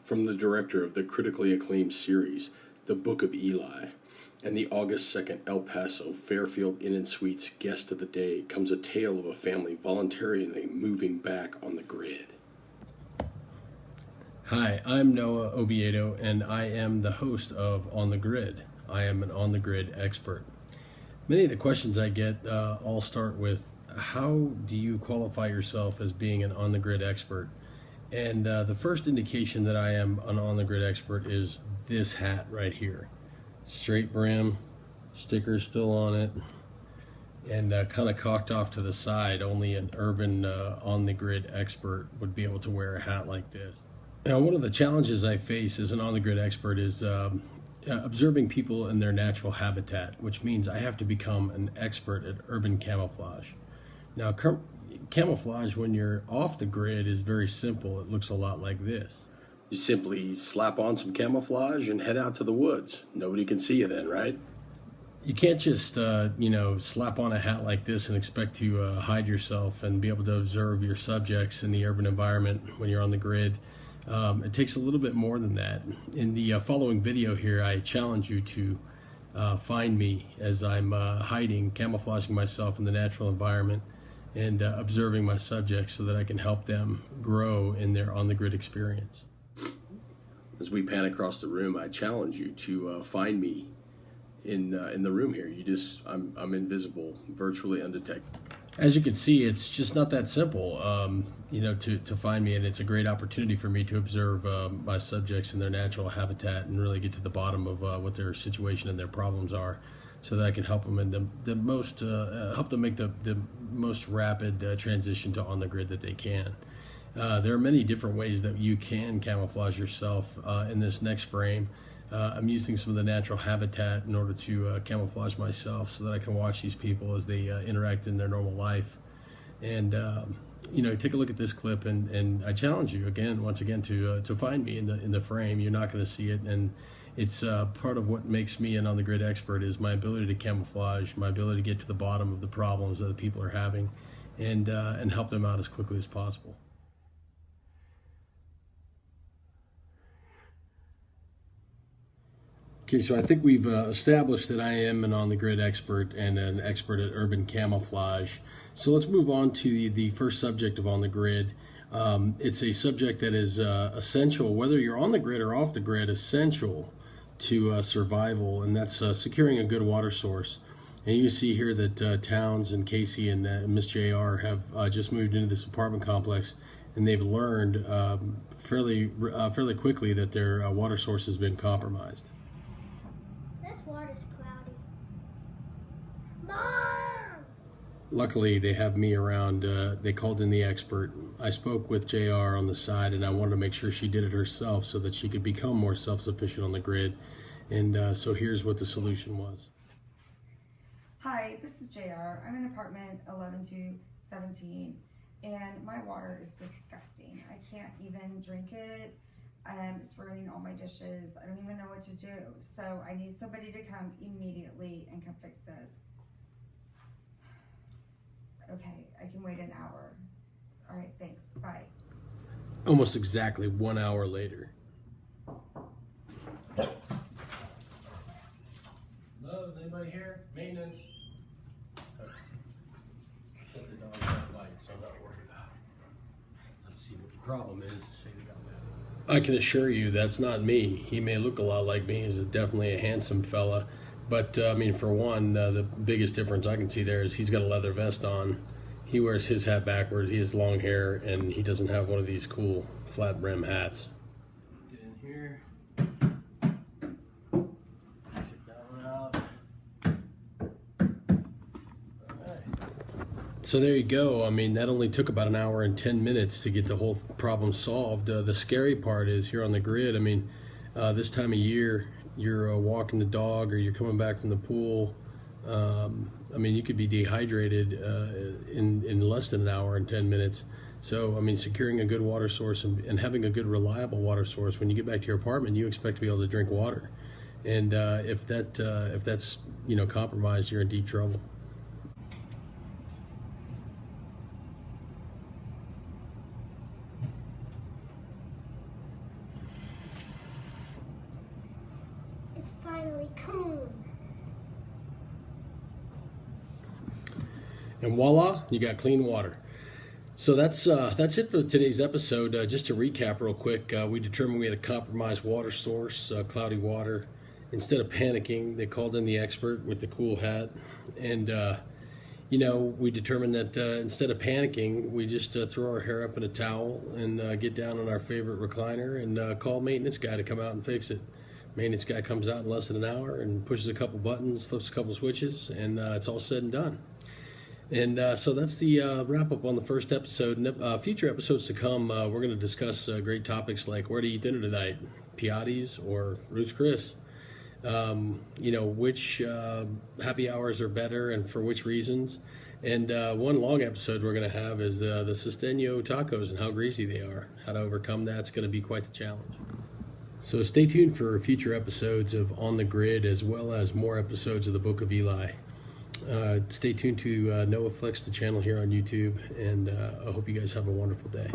From the director of the critically acclaimed series, The Book of Eli, and the August 2nd El Paso Fairfield Inn and Suites guest of the day comes a tale of a family voluntarily moving back on the grid. Hi, I'm Noah Oviedo, and I am the host of On the Grid. I am an on the grid expert. Many of the questions I get all start with, how do you qualify yourself as being an on the grid expert? And the first indication that I am an on the grid expert is this hat right here. Straight brim, stickers still on it, and kind of cocked off to the side. Only an urban on the grid expert would be able to wear a hat like this. Now, one of the challenges I face as an on the grid expert is observing people in their natural habitat, which means I have to become an expert at urban camouflage. Now, camouflage when you're off the grid is very simple. It looks a lot like this. You simply slap on some camouflage and head out to the woods. Nobody can see you then, right? You can't just, slap on a hat like this and expect to hide yourself and be able to observe your subjects in the urban environment when you're on the grid. It takes a little bit more than that. In the following video here, I challenge you to find me as I'm hiding, camouflaging myself in the natural environment and observing my subjects so that I can help them grow in their on-the-grid experience. As we pan across the room, I challenge you to find me in the room here. I'm invisible, virtually undetected. As you can see, it's just not that simple, to find me, and it's a great opportunity for me to observe my subjects in their natural habitat and really get to the bottom of what their situation and their problems are, so that I can help them in help them make the most rapid transition to on the grid that they can. There are many different ways that you can camouflage yourself. In this next frame, I'm using some of the natural habitat in order to camouflage myself so that I can watch these people as they interact in their normal life. And take a look at this clip, and I challenge you once again to find me in the frame. You're not going to see it, and it's part of what makes me an on the grid expert is my ability to camouflage, my ability to get to the bottom of the problems that the people are having, and help them out as quickly as possible. Okay, so I think we've established that I am an on-the-grid expert and an expert at urban camouflage. So let's move on to the first subject of on the grid. It's a subject that is essential, whether you're on the grid or off the grid, essential to survival, and that's securing a good water source. And you see here that Towns and Casey and Miss JR have just moved into this apartment complex, and they've learned fairly quickly that their water source has been compromised. Water's cloudy. Mom! Luckily, they have me around. They called in the expert. I spoke with JR on the side, and I wanted to make sure she did it herself so that she could become more self-sufficient on the grid. And so here's what the solution was. Hi, this is JR. I'm in apartment 11217, and my water is disgusting. I can't even drink it. It's ruining all my dishes. I don't even know what to do. So I need somebody to come immediately and come fix this. Okay, I can wait an hour. All right, thanks. Bye. Almost exactly 1 hour later. Hello, is anybody here? Maintenance. Except the dogs have lights, so I'm not worried about it. Let's see what the problem is. Say they got mad. I can assure you that's not me. He may look a lot like me. He's definitely a handsome fella. But, for one, the biggest difference I can see there is he's got a leather vest on. He wears his hat backward. He has long hair, and he doesn't have one of these cool flat brim hats. Get in here. Check that one out. All right. So there you go. That only took about an hour and 10 minutes to get the whole problem solved. The scary part is here on the grid, this time of year, you're walking the dog or you're coming back from the pool. You could be dehydrated in less than an hour and 10 minutes. So, securing a good water source and having a good, reliable water source, when you get back to your apartment, you expect to be able to drink water. And if that's compromised, you're in deep trouble. And voila, you got clean water. So that's it for today's episode. Just to recap real quick, we determined we had a compromised water source, cloudy water. Instead of panicking, they called in the expert with the cool hat. And, we determined that instead of panicking, we just throw our hair up in a towel and get down on our favorite recliner and call maintenance guy to come out and fix it. Maintenance guy comes out in less than an hour and pushes a couple buttons, flips a couple switches, and it's all said and done. And so that's the wrap up on the first episode. And future episodes to come, we're going to discuss great topics like where to eat dinner tonight, Piatti's or Ruth's Chris. Which happy hours are better and for which reasons. And one long episode we're going to have is the Cisteño tacos and how greasy they are. How to overcome that's going to be quite the challenge. So stay tuned for future episodes of On the Grid as well as more episodes of the Book of Eli. Stay tuned to Noah Flex, the channel here on YouTube, and I hope you guys have a wonderful day.